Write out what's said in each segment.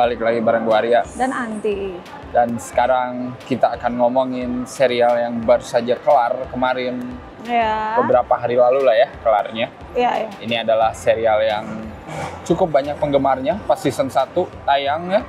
balik lagi bareng gue Arya dan Anti. Dan sekarang kita akan ngomongin serial yang baru saja kelar kemarin, Ya. beberapa hari lalu lah ya kelarnya. Iya. Ini adalah serial yang cukup banyak penggemarnya pas season 1 tayang ya,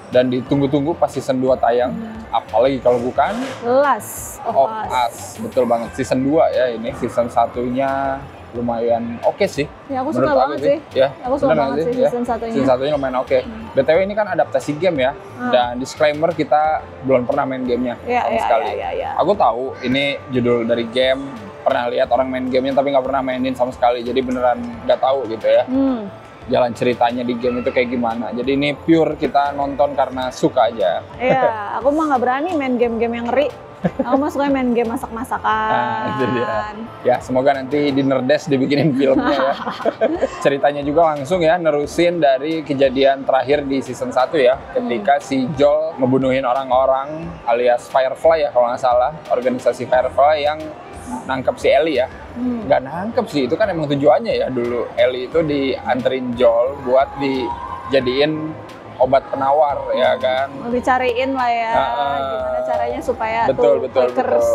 dan ditunggu-tunggu pas season 2 tayang. Apalagi kalau bukan Last of Us. Betul banget, season 2 ya ini. Season 1-nya lumayan oke sih. Ya, aku menurut suka banget sih. Ya, Aku suka bener banget sih ya? season 1-nya. Season 1-nya lumayan oke. BTW ini kan adaptasi game ya. Dan disclaimer, kita belum pernah main gamenya sama sekali. Iya. Aku tahu ini judul dari game, pernah lihat orang main gamenya tapi nggak pernah mainin sama sekali. Jadi beneran nggak tahu gitu ya. Jalan ceritanya di game itu kayak gimana. Jadi ini pure kita nonton karena suka aja. Iya, aku mah nggak berani main game-game yang ngeri. Aku mah suka main game masak-masakan. Nah, itu dia. Ya, semoga nanti di Nerdes dibikinin filmnya ya. Ceritanya juga langsung ya, nerusin dari kejadian terakhir di season 1 ya. Ketika si Joel ngebunuhin orang-orang alias Firefly ya kalau nggak salah. Organisasi Firefly yang nangkep si Ellie ya. Nggak nangkep sih, itu kan emang tujuannya ya dulu. Ellie itu dianterin Joel buat dijadiin obat penawar ya kan. Dicariin lah ya, gimana caranya supaya betul. Quakers.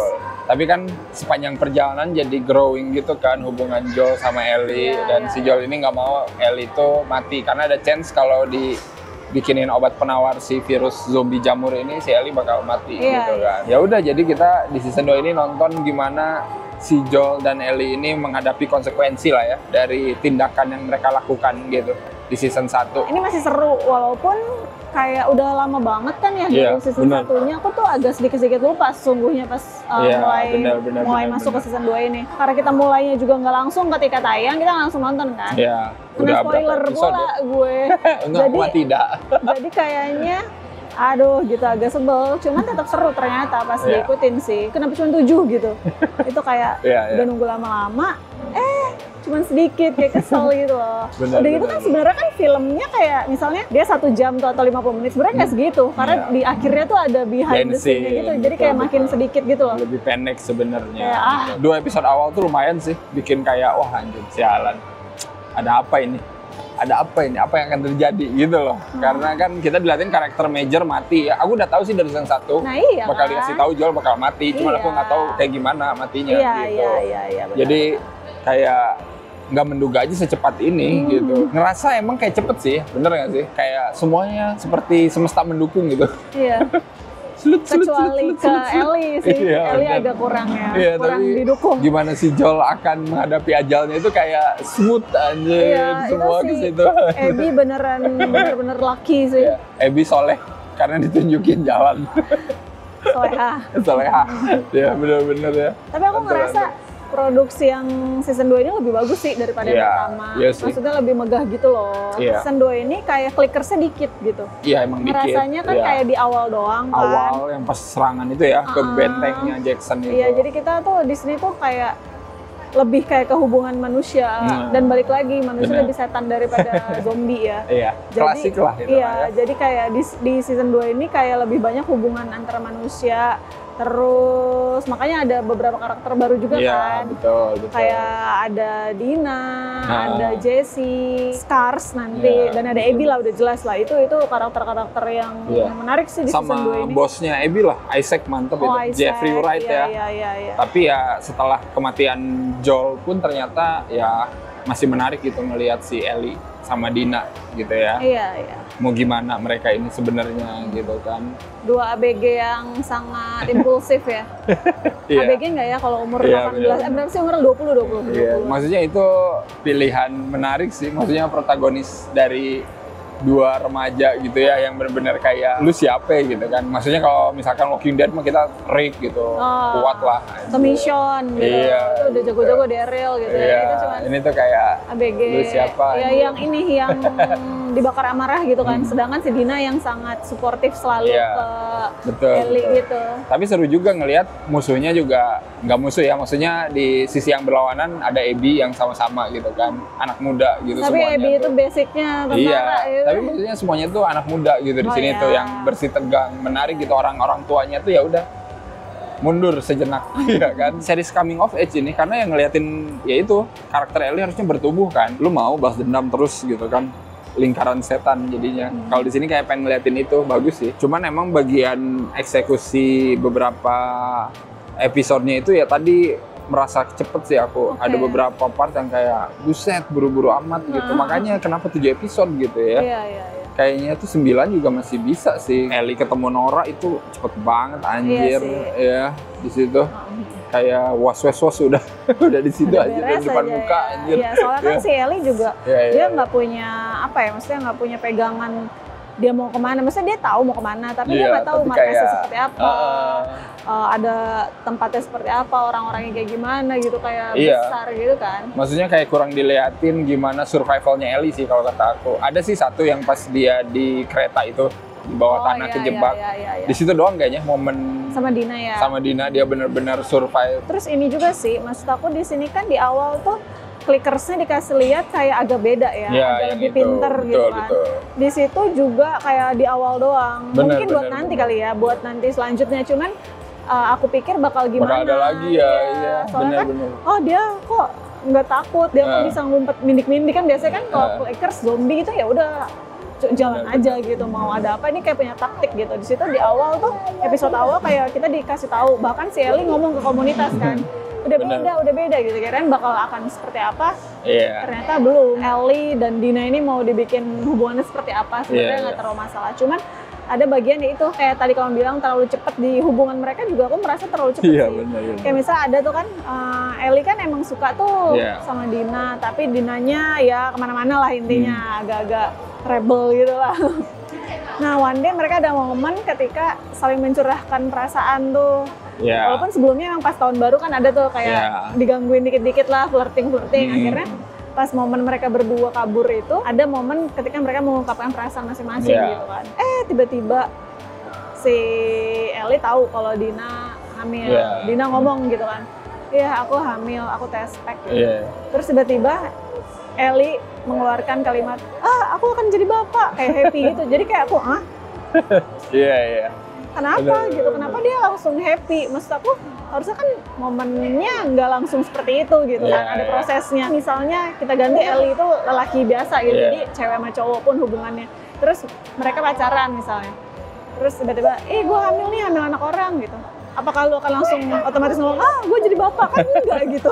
Tapi kan sepanjang perjalanan jadi growing gitu kan hubungan Joel sama Ellie. Dan si Joel ini nggak mau Ellie itu mati karena ada chance kalau dibikinin obat penawar si virus zombie jamur ini si Ellie bakal mati gitu kan. Ya udah, jadi kita di season 2 ini nonton gimana si Joel dan Ellie ini menghadapi konsekuensi lah ya dari tindakan yang mereka lakukan gitu di season 1. Ini masih seru walaupun kayak udah lama banget kan ya dari season 1-nya. Aku tuh agak sedikit-sedikit lupa sesungguhnya pas mulai masuk ke season 2 ini. Karena kita mulainya juga nggak langsung ketika tayang, kita langsung nonton kan. Iya. Kena spoiler pula gue. Enggak, tidak. Jadi kayaknya aduh gitu, agak sebel. Cuman tetap seru ternyata pas diikutin sih. Kenapa cuma 7 gitu? Itu kayak udah nunggu lama-lama, cuman sedikit, kayak kesel gitu loh. Udah gitu kan sebenarnya kan filmnya kayak misalnya dia 1 jam tuh atau 50 menit, sebenarnya nggak segitu. Karena di akhirnya tuh ada behind the scene-nya gitu. Jadi kayak makin sedikit gitu loh. Lebih pendek sebenarnya. 2 episode awal tuh lumayan sih, bikin kayak wah anjir sialan. Ada apa ini? Ada apa ini? Apa yang akan terjadi gitu loh. Karena kan kita dilihatin karakter Major mati ya. Aku udah tahu sih dari season 1 bakal dikasih tahu Joel bakal mati. Cuman aku nggak tahu kayak gimana matinya gitu. Iya, jadi kayak nggak menduga aja secepat ini gitu. Ngerasa emang kayak cepet sih, bener nggak sih? Kayak semuanya seperti semesta mendukung gitu. Iya. Kecuali ke Ellie sih, Ellie agak kurang ya, kurang didukung. Gimana si Joel akan menghadapi ajalnya itu kayak smooth aja semua ke situ. Abby bener-bener lucky sih. Abby soleh karena ditunjukin jalan. Soleha. Ya bener-bener ya. Tapi aku ngerasa produksi yang season 2 ini lebih bagus sih daripada yang pertama. Maksudnya lebih megah gitu loh. Season 2 ini kayak clickers-nya dikit gitu. Iya, emang dikit. Rasanya kan kayak di awal doang kan. Awal yang pas serangan itu ya, ke bentengnya Jackson itu. Iya, jadi kita tuh di sini tuh kayak lebih kayak ke hubungan manusia. Dan balik lagi, manusia lebih setan daripada zombie ya. Iya, klasik lah itu. Iya, jadi kayak di season 2 ini kayak lebih banyak hubungan antara manusia. Terus makanya ada beberapa karakter baru juga kan. Betul. Kayak ada Dina, ada Jessie, Scars nanti, dan ada Abby lah, udah jelas lah. Itu karakter-karakter yang menarik sih di season 2 ini. Sama bosnya Abby lah, Isaac mantep itu. Jeffrey Wright ya. Tapi ya setelah kematian Joel pun ternyata ya masih menarik gitu ngelihat si Ellie sama Dina gitu ya. Iya. Mau gimana mereka ini sebenarnya gitu kan. 2 ABG yang sangat impulsif ya. ABG nggak ya kalau umur 18? Berapa sih umur 20? Iya, maksudnya itu pilihan menarik sih. Maksudnya protagonis dari 2 remaja gitu ya yang benar-benar kayak lu siapa gitu kan. Maksudnya kalau misalkan Walking Dead mah kita Rick gitu, kuat lah. Mission gitu. Iya. Itu udah jago-jago Daryl gitu ya. Itu cuman ini tuh kayak ABG. Lu siapa? Ya yang ini yang dibakar amarah gitu kan. Sedangkan si Dina yang sangat suportif selalu ke Ellie gitu. Tapi seru juga ngelihat musuhnya juga nggak musuh ya. Maksudnya di sisi yang berlawanan ada Abby yang sama-sama gitu kan. Anak muda gitu tapi semuanya. Tapi Abby itu basicnya tentara gitu. Tapi maksudnya semuanya tuh anak muda gitu di sini tuh yang bersih tegang, menarik gitu. Orang-orang tuanya tuh ya udah mundur sejenak ya kan. Series coming of age ini karena yang ngeliatin ya itu karakter Ellie harusnya bertumbuh kan. Lu mau balas dendam terus gitu kan. lingkaran setan jadinya. Kalau di sini kayak pengen ngeliatin itu, bagus sih. Cuman emang bagian eksekusi beberapa episodenya itu ya tadi merasa cepet sih aku. Ada beberapa part yang kayak buset buru-buru amat gitu. Makanya kenapa 7 episode gitu ya. Iya. Kayaknya tuh 9 juga masih bisa sih. Ellie ketemu Nora itu cepet banget anjir. Iya, di situ. Kayak was udah di situ aja di depan muka anjir. Iya, soalnya kan si Ellie juga dia nggak punya apa ya, maksudnya nggak punya pegangan dia mau kemana, maksudnya dia tahu mau kemana, tapi dia nggak tahu markasnya seperti apa, ada tempatnya seperti apa, orang-orangnya kayak gimana gitu, kayak besar gitu kan. Maksudnya kayak kurang diliatin gimana survivalnya Ellie sih kalau kata aku. Ada sih satu yang pas dia di kereta itu di bawah tanah kejebak. Di situ doang kayaknya momen sama Dina ya. Sama Dina dia benar-benar survive. Terus ini juga sih, maksud aku di sini kan di awal tuh clickersnya dikasih lihat kayak agak beda ya, agak lebih pinter gitu kan. Di situ juga kayak di awal doang. Mungkin buat nanti kali ya, buat nanti selanjutnya. Cuman aku pikir bakal gimana. Bakal ada lagi ya. Soalnya kan, oh dia kok nggak takut, dia kok bisa ngumpet mindik-mindik kan biasanya kan kalau clickers zombie gitu ya udah jalan aja gitu, mau ada apa ini kayak punya taktik gitu. Di situ di awal tuh episode awal kayak kita dikasih tahu, bahkan si Ellie ngomong ke komunitas kan udah beda gitu, kirain bakal akan seperti apa, ternyata belum. Ellie dan Dina ini mau dibikin hubungannya seperti apa sebenarnya nggak terlalu masalah, cuman ada bagian itu kayak tadi kamu bilang terlalu cepet di hubungan mereka, juga aku merasa terlalu cepet sih. Bener. Kayak misalnya ada tuh kan Ellie kan emang suka tuh sama Dina, tapi Dinanya ya kemana-mana lah intinya, agak-agak rebel gitu lah. Nah one day mereka ada momen ketika saling mencurahkan perasaan tuh. Walaupun sebelumnya emang pas tahun baru kan ada tuh kayak digangguin dikit-dikit lah, flirting. Akhirnya pas momen mereka berdua kabur itu, ada momen ketika mereka mengungkapkan perasaan masing-masing gitu kan. Tiba-tiba si Ellie tahu kalau Dina hamil. Dina ngomong gitu kan, iya aku hamil, aku tes pack gitu. Terus tiba-tiba Ellie mengeluarkan kalimat, aku akan jadi bapak, kayak happy gitu. Jadi kayak aku, kenapa gitu, kenapa dia langsung happy? Maksud aku harusnya kan momennya nggak langsung seperti itu gitu kan, ada prosesnya. Misalnya kita ganti Ellie itu lelaki biasa gitu, jadi cewek sama cowok pun hubungannya. Terus mereka pacaran misalnya, terus tiba-tiba, gue hamil nih, hamil anak orang gitu. Apakah lu akan langsung otomatis ngomong, gue jadi bapak? Kan enggak gitu.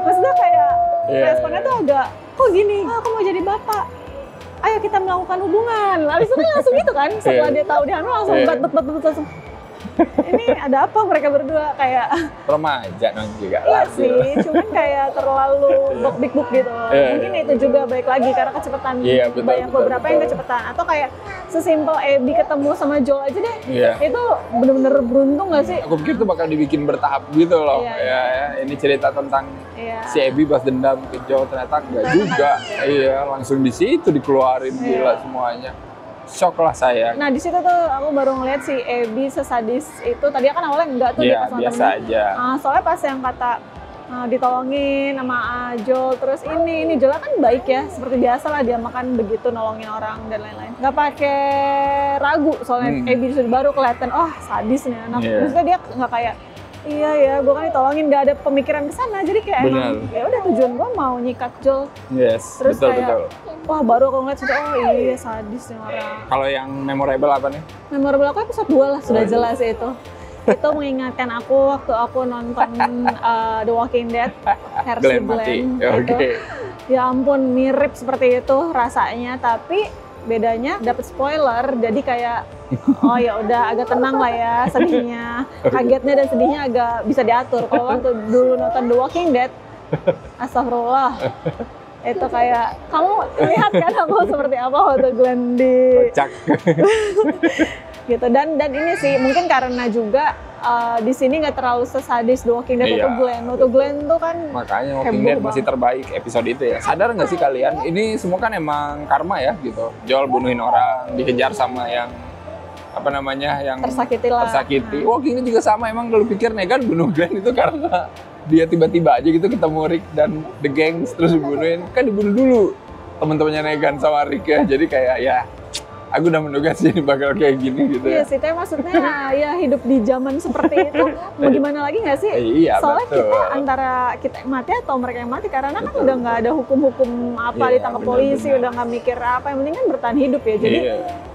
Maksudnya kayak responnya tuh agak, kok gini, aku mau jadi bapak, ayo kita melakukan hubungan. Lalu itu kan langsung gitu kan, setelah dia tahu dia hamil langsung bet langsung. Ini ada apa mereka berdua, kayak remaja non juga. Iya sih, cuman kayak terlalu buk gitu. Mungkin itu juga baik lagi karena kecepatan, banyak beberapa yang kecepatan. Atau kayak sesimpel Abby ketemu sama Joel aja deh, itu bener-bener beruntung gak sih? Aku pikir tuh bakal dibikin bertahap gitu loh. Ini cerita tentang si Abby pas dendam ke Joel, ternyata enggak juga. Langsung di situ dikeluarin gila semuanya. Shock lah saya. Nah di situ tuh aku baru ngeliat si Abby sesadis itu. Tadi kan awalnya enggak tuh dia pas biasa aja. Soalnya pas yang kata ditolongin sama Joel, terus ini Joel kan baik ya, seperti biasa lah dia makan begitu nolongin orang dan lain-lain. Nggak pakai ragu soalnya Abby sudah baru kelihatan, sadis nih anak. Maksudnya dia nggak kayak iya ya, gue kan ditolongin, nggak ada pemikiran ke sana, jadi kayak emang ya udah tujuan gue mau nyikat Joel. Terus betul. Wah baru aku ngeliat situ, iya sadis nih orang. Kalau yang memorable apa nih? Memorable aku episode 2 lah, sudah jelas itu. Itu mengingatkan aku waktu aku nonton The Walking Dead versi Glenn. Ya ampun, mirip seperti itu rasanya, tapi bedanya dapet spoiler, jadi kayak ya udah agak tenang lah ya sedihnya, kagetnya dan sedihnya agak bisa diatur. Kalau waktu dulu nonton The Walking Dead, astagfirullah, itu kayak kamu lihat kan aku seperti apa waktu Glenn di gitu. Dan ini sih mungkin karena juga di sini nggak terlalu sesadis The Walking Dead untuk Glenn. Untuk Glenn tuh kan makanya Walking Dead masih terbaik episode itu ya. Sadar nggak sih kalian? Ini semua kan emang karma ya gitu. Joel bunuhin orang, dikejar sama yang apa namanya, yang tersakiti. Walking Dead juga sama, emang kalau pikir Negan bunuh Glenn itu karena dia tiba-tiba aja gitu ketemu Rick dan The Gangs terus dibunuhin. Kan dibunuh dulu teman-temannya Negan sama Rick ya. Jadi kayak ya aku udah menduga sih ini bakal kayak gini gitu. Iya sih, tapi maksudnya ya hidup di zaman seperti itu, mau gimana lagi nggak sih? Iya, soalnya betul. kita antara kita yang mati atau mereka yang mati, karena kan udah nggak ada hukum-hukum apa ditangkap polisi, udah nggak mikir apa, yang penting kan bertahan hidup ya. Jadi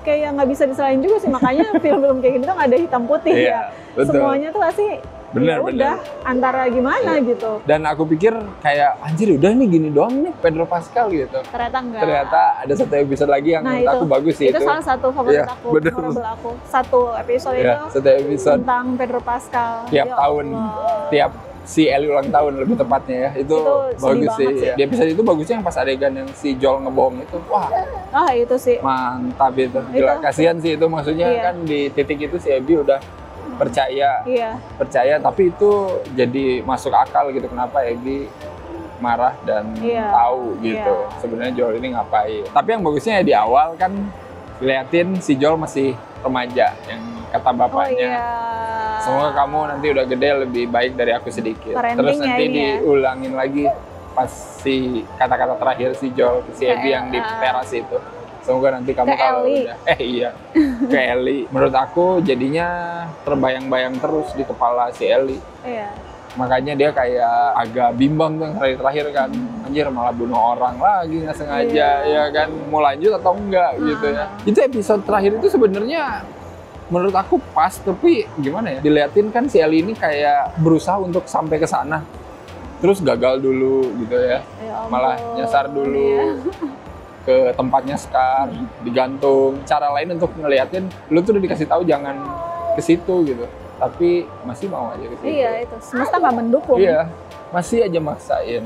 kayak nggak bisa disalahin juga sih, makanya film-film kayak gini tuh nggak ada hitam putih ya. Betul. Semuanya tuh pasti bener. Udah antara gimana gitu. Dan aku pikir kayak anjir udah nih gini doang nih Pedro Pascal gitu. Ternyata enggak. Ternyata ada satu episode lagi yang menurut aku bagus sih. Itu salah satu favorit aku, memorable aku. Satu episode itu satu episode tentang Pedro Pascal. Tiap tahun, tiap si Ellie ulang tahun lebih tepatnya ya. Itu bagus sih. Ya. Di episode itu bagusnya yang pas adegan yang si Joel ngebohong itu. Wah. Itu sih. Mantap itu. Gila, kasihan sih itu, maksudnya kan di titik itu si Abby udah percaya, tapi itu jadi masuk akal gitu kenapa Abby marah dan tahu gitu sebenarnya Joel ini ngapain. Tapi yang bagusnya ya di awal kan liatin si Joel masih remaja, yang kata bapaknya semoga kamu nanti udah gede lebih baik dari aku sedikit. Terus nanti diulangin lagi pas si kata-kata terakhir si Joel si Abby yang di teras itu. Semoga nanti kamu kalau udah ke Ellie. Menurut aku jadinya terbayang-bayang terus di kepala si Ellie. Iya. Makanya dia kayak agak bimbang tuh terakhir kan. Anjir malah bunuh orang lagi nggak sengaja ya kan. Mau lanjut atau enggak gitu ya. Itu episode terakhir itu sebenarnya menurut aku pas, tapi gimana ya? Diliatin kan si Ellie ini kayak berusaha untuk sampai ke sana. Terus gagal dulu gitu ya. Malah nyasar dulu. Ke tempatnya Scar, digantung. Cara lain untuk ngeliatin, lu tuh udah dikasih tahu jangan ke situ gitu. Tapi masih mau aja ke situ. Iya, itu. Semesta nggak mendukung. Iya. Masih aja maksain.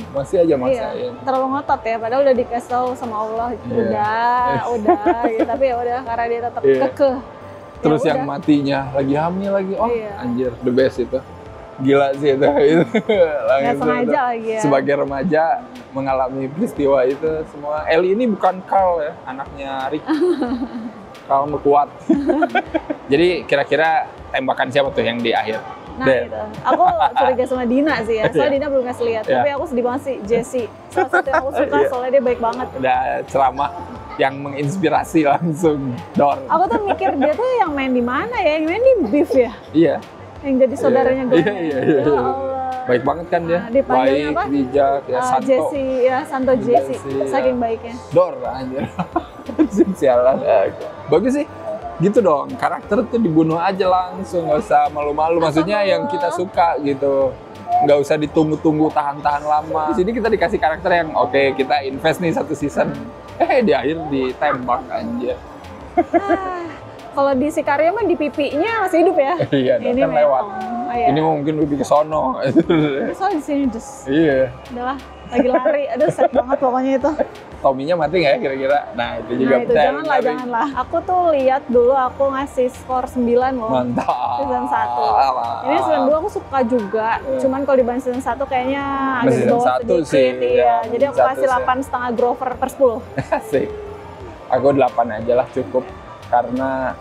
Terlalu ngotot ya, padahal udah dikasih tahu sama Allah. Udah gitu. Tapi ya udah, karena dia tetap kekeh. Terus yang matinya lagi hamil lagi. Anjir, the best itu. Gila sih itu. Nggak sengaja lagi ya. Sebagai remaja mengalami peristiwa itu semua. Ellie ini bukan Carl ya, anaknya Rick. Carl kuat. Jadi kira-kira tembakan siapa tuh yang di akhir? Nah gitu. Aku curiga sama Dina sih ya. Soalnya Dina belum ngasih lihat. Tapi aku sedih banget sih Jessie. Salah satu yang aku suka soalnya dia baik banget. Udah ceramah yang menginspirasi langsung Dor. Aku tuh mikir dia tuh yang main di mana ya? Yang main di Beef ya? Iya. Yang jadi saudaranya Glenn. Iya. Ya Allah. Baik banget kan dia. Baik, bijak, ya Santo. Santo Jessie. Saking baiknya. Dor anjir. Sialan. Bagus sih. Gitu dong, karakter tuh dibunuh aja langsung, nggak usah malu-malu. Maksudnya yang kita suka gitu, nggak usah ditunggu-tunggu, tahan-tahan lama. Di sini kita dikasih karakter yang oke, kita invest nih satu season, di akhir ditembak anjir. Kalau di Sicario mah di pipinya masih hidup ya. Iya, ini kan lewat. Ini mungkin lebih ke sono. Soalnya di sini just. Iya. Udahlah, lagi lari. Aduh, set banget pokoknya itu. Tommy-nya mati nggak ya kira-kira? Nah itu juga itu janganlah. Aku tuh lihat dulu aku ngasih skor 9 loh. Mantap. Season 1. Ini season 2 aku suka juga. Cuman kalau dibanding season 1 kayaknya agak di bawah sedikit. Sih, iya. Jadi aku kasih 8,5 Grover per 10. Asik. Aku 8 aja lah cukup. Karena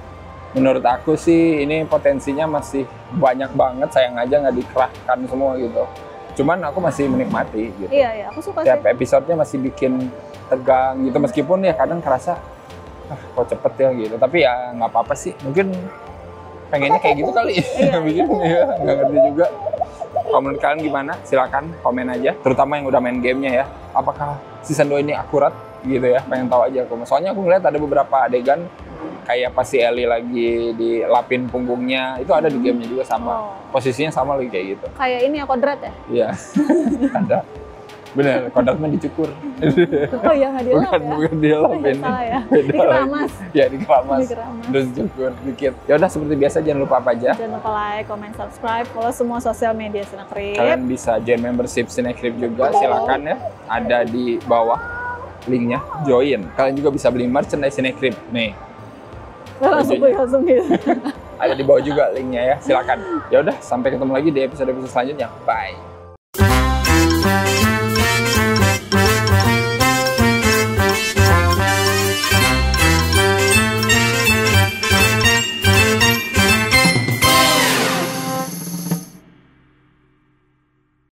menurut aku sih ini potensinya masih banyak banget. Sayang aja nggak dikerahkan semua gitu. Cuman aku masih menikmati gitu. Iya, aku suka sih. Tiap episodenya masih bikin tegang gitu, meskipun ya kadang kerasa kok cepet ya gitu, tapi ya nggak apa-apa sih, mungkin pengennya kayak gitu kali. Bikin ya nggak ngerti juga. Kalau menurut kalian gimana? Silakan komen aja, terutama yang udah main gamenya ya, apakah season 2 ini akurat gitu ya, pengen tahu aja aku. Soalnya aku ngeliat ada beberapa adegan kayak pas si Ellie lagi dilapin punggungnya, itu ada di gamenya juga sama. Posisinya sama lagi kayak gitu. Kayak ini ya, kodrat ya? Iya. Ada. Bener, kodratnya dicukur. Oh iya, nggak dilap ya? Bukan dilap ini. Salah ya? Dikeramas. Ya, dikeramas. Terus dicukur dikit. Ya udah, seperti biasa jangan lupa apa aja? Jangan lupa like, comment, subscribe, follow semua sosial media Cinecrip. Kalian bisa join membership Cinecrip juga, silakan ya. Ada di bawah linknya, join. Kalian juga bisa beli merchandise Cinecrip. Nih. Langsung gitu. Ada di bawah juga linknya ya, silakan. Ya udah, sampai ketemu lagi di episode selanjutnya. Bye.